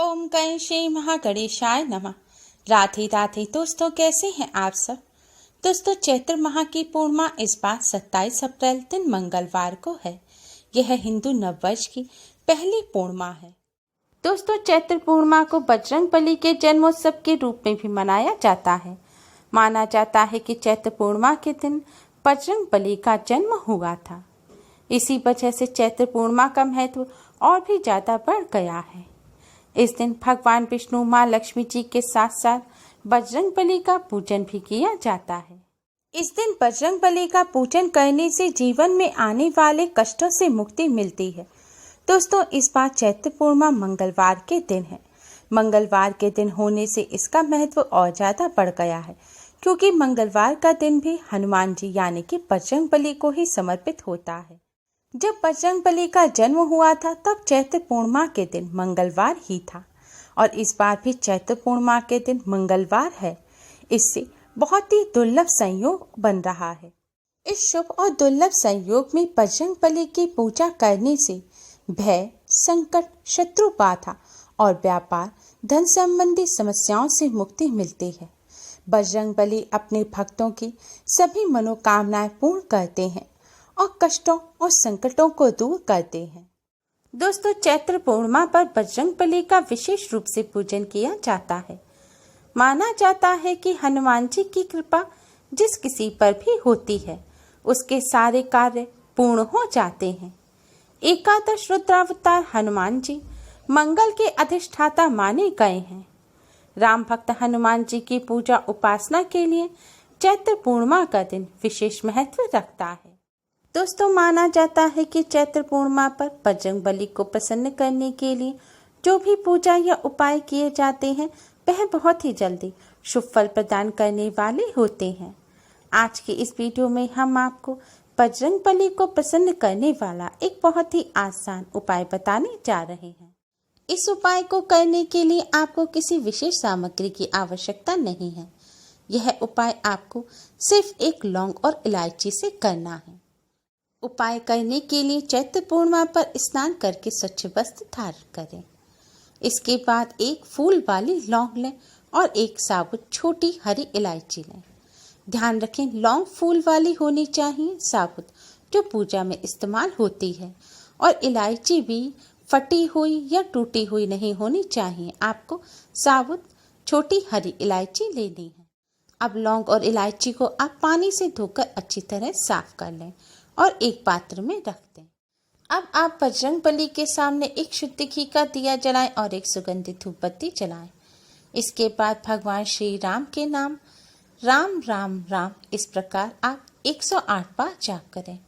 ओम गणेश महागणेशाय नमः। राधे राधे दोस्तों, कैसे हैं आप सब। दोस्तों, चैत्र माह की पूर्णिमा इस बार 27 अप्रैल दिन मंगलवार को है। यह हिंदू नववर्ष की पहली पूर्णिमा है। दोस्तों, चैत्र पूर्णिमा को बजरंगबली के जन्मोत्सव के रूप में भी मनाया जाता है। माना जाता है कि चैत्र पूर्णिमा के दिन बजरंगबली का जन्म हुआ था। इसी वजह से चैत्र पूर्णिमा का महत्व और भी ज्यादा बढ़ गया है। इस दिन भगवान विष्णु, माँ लक्ष्मी जी के साथ साथ बजरंगबली का पूजन भी किया जाता है। इस दिन बजरंगबली का पूजन करने से जीवन में आने वाले कष्टों से मुक्ति मिलती है। दोस्तों, इस बार चैत्र पूर्णिमा मंगलवार के दिन है। मंगलवार के दिन होने से इसका महत्व और ज्यादा बढ़ गया है, क्योंकि मंगलवार का दिन भी हनुमान जी यानी कि बजरंगबली को ही समर्पित होता है। जब बजरंगबली का जन्म हुआ था तब चैत्र पूर्णिमा के दिन मंगलवार ही था, और इस बार भी चैत्र पूर्णिमा के दिन मंगलवार है। इससे बहुत ही दुर्लभ संयोग बन रहा है। इस शुभ और दुर्लभ संयोग में बजरंगबली की पूजा करने से भय, संकट, शत्रु बाधा और व्यापार, धन संबंधी समस्याओं से मुक्ति मिलती है। बजरंगबली अपने भक्तों की सभी मनोकामनाएं पूर्ण करते हैं और कष्टों और संकटों को दूर करते हैं। दोस्तों, चैत्र पूर्णिमा पर बजरंगबली का विशेष रूप से पूजन किया जाता है। माना जाता है कि हनुमान जी की कृपा जिस किसी पर भी होती है उसके सारे कार्य पूर्ण हो जाते हैं। एकादश रुद्रावतार हनुमान जी मंगल के अधिष्ठाता माने गए हैं। राम भक्त हनुमान जी की पूजा उपासना के लिए चैत्र पूर्णिमा का दिन विशेष महत्व रखता है। दोस्तों, माना जाता है कि चैत्र पूर्णिमा पर बजरंगबली को प्रसन्न करने के लिए जो भी पूजा या उपाय किए जाते हैं वह बहुत ही जल्दी शुभ फल प्रदान करने वाले होते हैं। आज की इस वीडियो में हम आपको बजरंगबली को प्रसन्न करने वाला एक बहुत ही आसान उपाय बताने जा रहे हैं। इस उपाय को करने के लिए आपको किसी विशेष सामग्री की आवश्यकता नहीं है। यह उपाय आपको सिर्फ एक लौंग और इलायची से करना है। उपाय करने के लिए चैत्र पूर्णिमा पर स्नान करके स्वच्छ वस्त्र धारण करें। इसके बाद एक फूल वाली लौंग लें और एक साबुत छोटी हरी इलायची लें। ध्यान रखें, लौंग फूल वाली होनी चाहिए, साबुत जो पूजा में इस्तेमाल होती है, और इलायची भी फटी हुई या टूटी हुई नहीं होनी चाहिए। आपको साबुत छोटी हरी इलायची लेनी है। अब लौंग और इलायची को आप पानी से धोकर अच्छी तरह साफ कर लें और एक पात्र में रख दें। अब आप बजरंगबली के सामने एक शुद्ध घी का दिया जलाएं और एक सुगंधित धूप बत्ती जलाएं। इसके बाद भगवान श्री राम के नाम राम राम राम इस प्रकार आप 108 बार जाप करें।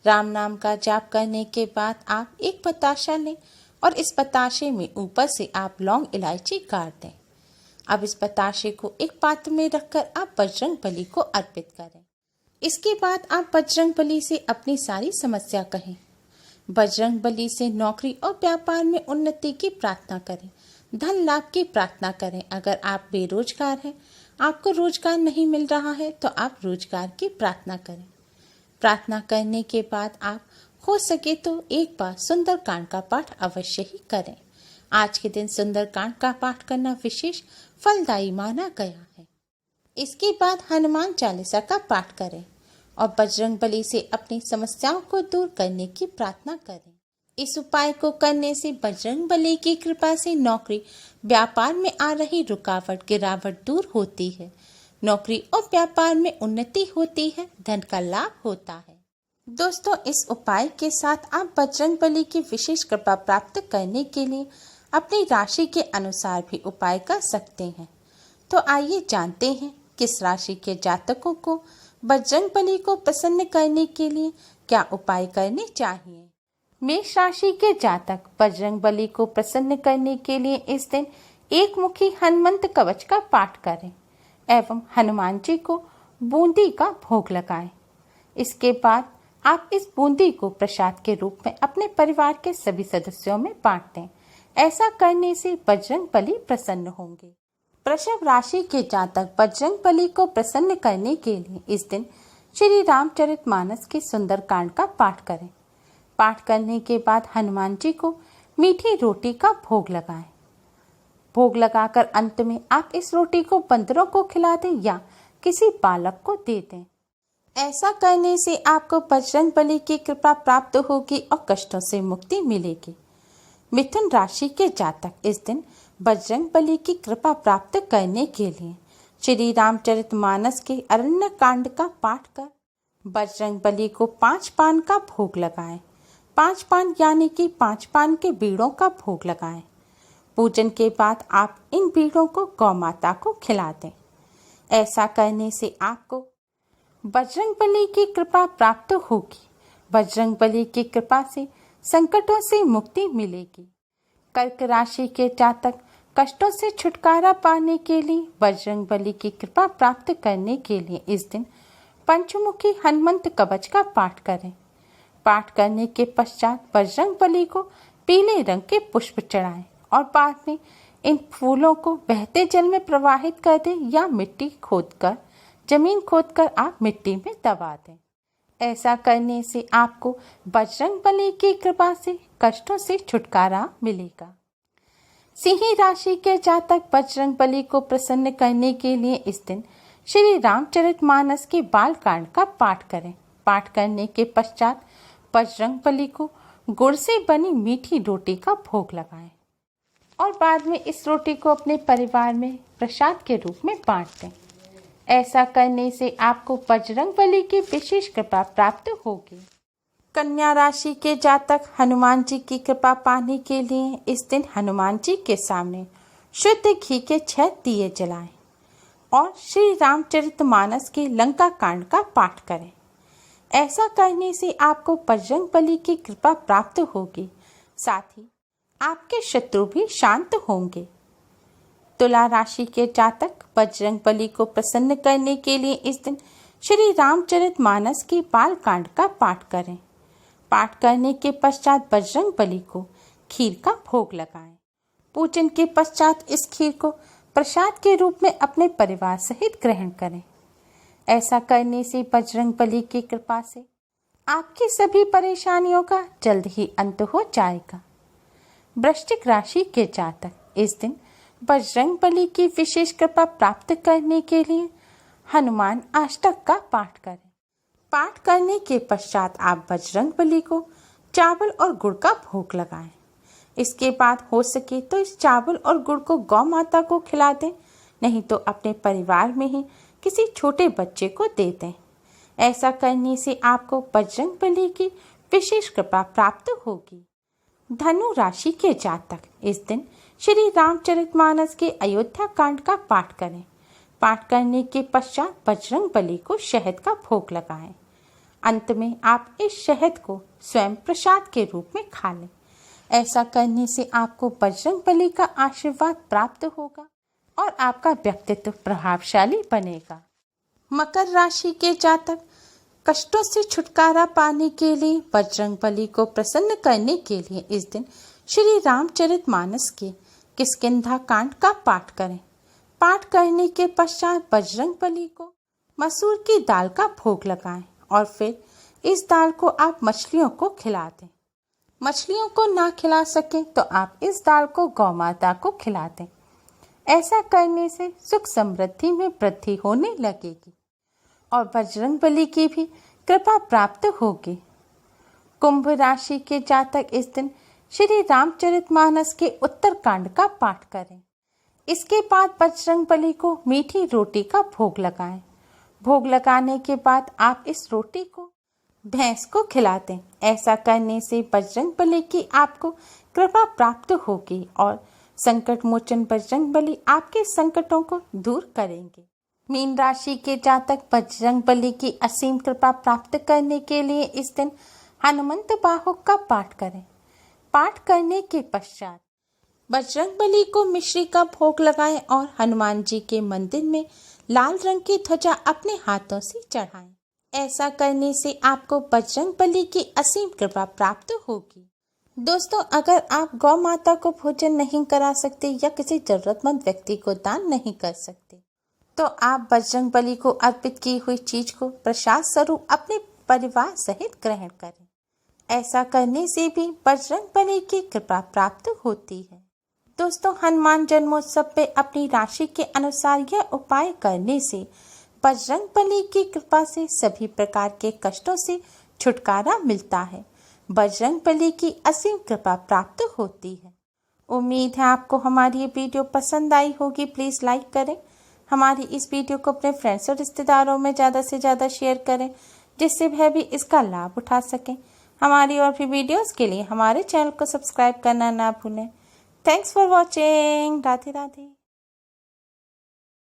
राम नाम का जाप करने के बाद आप एक बताशा लें और इस बताशे में ऊपर से आप लौंग इलायची गाड़ दें। अब इस बताशे को एक पात्र में रखकर आप बजरंगबली को अर्पित करें। इसके बाद आप बजरंगबली से अपनी सारी समस्या कहें। बजरंगबली से नौकरी और व्यापार में उन्नति की प्रार्थना करें, धन लाभ की प्रार्थना करें। अगर आप बेरोजगार हैं, आपको रोजगार नहीं मिल रहा है, तो आप रोजगार की प्रार्थना करें। प्रार्थना करने के बाद आप हो सके तो एक बार सुंदरकांड का पाठ अवश्य ही करें। आज के दिन सुंदरकांड का पाठ करना विशेष फलदायी माना गया है। इसके बाद हनुमान चालीसा का पाठ करें और बजरंगबली से अपनी समस्याओं को दूर करने की प्रार्थना करें। इस उपाय को करने से बजरंगबली की कृपा से नौकरी, व्यापार में आ रही रुकावट, गिरावट दूर होती है। नौकरी और व्यापार में उन्नति होती है, धन का लाभ होता है। दोस्तों, इस उपाय के साथ आप बजरंगबली की विशेष कृपा प्राप्त करने के लिए अपनी राशि के अनुसार भी उपाय कर सकते हैं। तो आइए जानते हैं किस राशि के जातकों को बजरंगबली को प्रसन्न करने के लिए क्या उपाय करने चाहिए। मेष राशि के जातक बजरंगबली को प्रसन्न करने के लिए इस दिन एक मुखी हनुमंत कवच का पाठ करें एवं हनुमान जी को बूंदी का भोग लगाएं। इसके बाद आप इस बूंदी को प्रसाद के रूप में अपने परिवार के सभी सदस्यों में बांट दें। ऐसा करने से बजरंगबली प्रसन्न होंगे। वृषभ राशि के जातक बजरंगबली को प्रसन्न करने के लिए इस दिन श्री रामचरितमानस के सुंदरकांड का पाठ करें। पाठ करने के बाद हनुमान जी को मीठी रोटी का भोग लगाएं। भोग लगाकर अंत में आप इस रोटी को बंदरों को खिला दें या किसी बालक को दे दें। ऐसा करने से आपको बजरंगबली की कृपा प्राप्त होगी और कष्टों से मुक्ति मिलेगी। मिथुन राशि के जातक इस दिन बजरंगबली की कृपा प्राप्त करने के लिए श्री रामचरितमानस के अरण्य कांड का पाठ कर बजरंगबली को 5 पान का भोग लगाएं। 5 पान यानी कि 5 पान के बीड़ों का भोग लगाएं। पूजन के बाद आप इन बीड़ों को गौ माता को खिला दें। ऐसा करने से आपको बजरंगबली की कृपा प्राप्त होगी। बजरंगबली की कृपा से संकटों से मुक्ति मिलेगी। कर्क राशि के जातक कष्टों से छुटकारा पाने के लिए बजरंगबली की कृपा प्राप्त करने के लिए इस दिन पंचमुखी हनुमंत कवच का पाठ करें। पाठ करने के पश्चात बजरंगबली को पीले रंग के पुष्प चढ़ाएं और बाद में इन फूलों को बहते जल में प्रवाहित कर दें या जमीन खोदकर आप मिट्टी में दबा दें। ऐसा करने से आपको बजरंगबली की कृपा से कष्टों से छुटकारा मिलेगा। सिंह राशि के जातक बजरंगबली को प्रसन्न करने के लिए इस दिन श्री रामचरितमानस के बाल कांड का पाठ करें। पाठ करने के पश्चात बजरंगबली को गुड़ से बनी मीठी रोटी का भोग लगाएं और बाद में इस रोटी को अपने परिवार में प्रसाद के रूप में बांट दें। ऐसा करने से आपको बजरंगबली की विशेष कृपा प्राप्त होगी। कन्या राशि के जातक हनुमान जी की कृपा पाने के लिए इस दिन हनुमान जी के सामने शुद्ध घी के 6 दिए जलाएं और श्री रामचरितमानस के लंका कांड का पाठ करें। ऐसा करने से आपको बजरंगबली की कृपा प्राप्त होगी, साथ ही आपके शत्रु भी शांत होंगे। तुला राशि के जातक बजरंगबली को प्रसन्न करने के लिए इस दिन श्री रामचरितमानस की बाल कांड का पाठ करें। पाठ करने के पश्चात बजरंगबली को खीर का भोग लगाएं। पूजन के पश्चात इस खीर को प्रसाद के रूप में अपने परिवार सहित ग्रहण करें। ऐसा करने से बजरंगबली की कृपा से आपकी सभी परेशानियों का जल्द ही अंत हो जाएगा। वृश्चिक राशि के जातक इस दिन बजरंगबली की विशेष कृपा प्राप्त करने के लिए हनुमान अष्टक का पाठ करें। पाठ करने के पश्चात आप बजरंगबली को चावल और गुड़ का भोग लगाएं। इसके बाद हो सके तो इस चावल और गुड़ को गौ माता को खिला दें, नहीं तो अपने परिवार में ही किसी छोटे बच्चे को दे दें। ऐसा करने से आपको बजरंगबली की विशेष कृपा प्राप्त होगी। धनु राशि के जातक इस दिन श्री रामचरितमानस के अयोध्या कांड का पाठ करें। पाठ करने के पश्चात बजरंगबली को शहद का भोग लगाएं। अंत में आप इस शहद को स्वयं प्रसाद के रूप में खा लें। ऐसा करने से आपको बजरंगबली का आशीर्वाद प्राप्त होगा और आपका व्यक्तित्व प्रभावशाली बनेगा। मकर राशि के जातक कष्टों से छुटकारा पाने के लिए बजरंगबली को प्रसन्न करने के लिए इस दिन श्री रामचरितमानस के किष्किंधा कांड का पाठ करें। पाठ करने के पश्चात बजरंगबली को मसूर की दाल का भोग लगाएं और फिर इस दाल को आप मछलियों को खिला दें। मछलियों को ना खिला सके तो आप इस दाल को गौ माता को खिला दें। ऐसा करने से सुख समृद्धि में वृद्धि होने लगेगी और बजरंगबली की भी कृपा प्राप्त होगी। कुंभ राशि के जातक इस दिन श्री रामचरितमानस के उत्तरकांड का पाठ करें। इसके बाद बजरंगबली को मीठी रोटी का भोग लगाएं। भोग लगाने के बाद आप इस रोटी को भैंस को खिला दें। ऐसा करने से बजरंगबली की आपको कृपा प्राप्त होगी और संकट मोचन बजरंगबली आपके संकटों को दूर करेंगे। मीन राशि के जातक बजरंगबली की असीम कृपा प्राप्त करने के लिए इस दिन हनुमंत बाहुक का पाठ करें। पाठ करने के पश्चात बजरंगबली को मिश्री का भोग लगाएं और हनुमान जी के मंदिर में लाल रंग की ध्वजा अपने हाथों से चढ़ाएं। ऐसा करने से आपको बजरंगबली की असीम कृपा प्राप्त होगी। दोस्तों, अगर आप गौ माता को भोजन नहीं करा सकते या किसी जरूरतमंद व्यक्ति को दान नहीं कर सकते तो आप बजरंगबली को अर्पित की हुई चीज को प्रसाद स्वरूप अपने परिवार सहित ग्रहण करें। ऐसा करने से भी बजरंगबली की कृपा प्राप्त होती है। दोस्तों, हनुमान जन्मोत्सव पे अपनी राशि के अनुसार यह उपाय करने से बजरंगबली की कृपा से सभी प्रकार के कष्टों से छुटकारा मिलता है। बजरंगबली की असीम कृपा प्राप्त होती है। उम्मीद है आपको हमारी ये वीडियो पसंद आई होगी। प्लीज़ लाइक करें। हमारी इस वीडियो को अपने फ्रेंड्स और रिश्तेदारों में ज़्यादा से ज़्यादा शेयर करें, जिससे वह भी इसका लाभ उठा सकें। हमारी और भी वीडियोस के लिए हमारे चैनल को सब्सक्राइब करना ना भूलें। Thanks for watching. Radhe Radhe.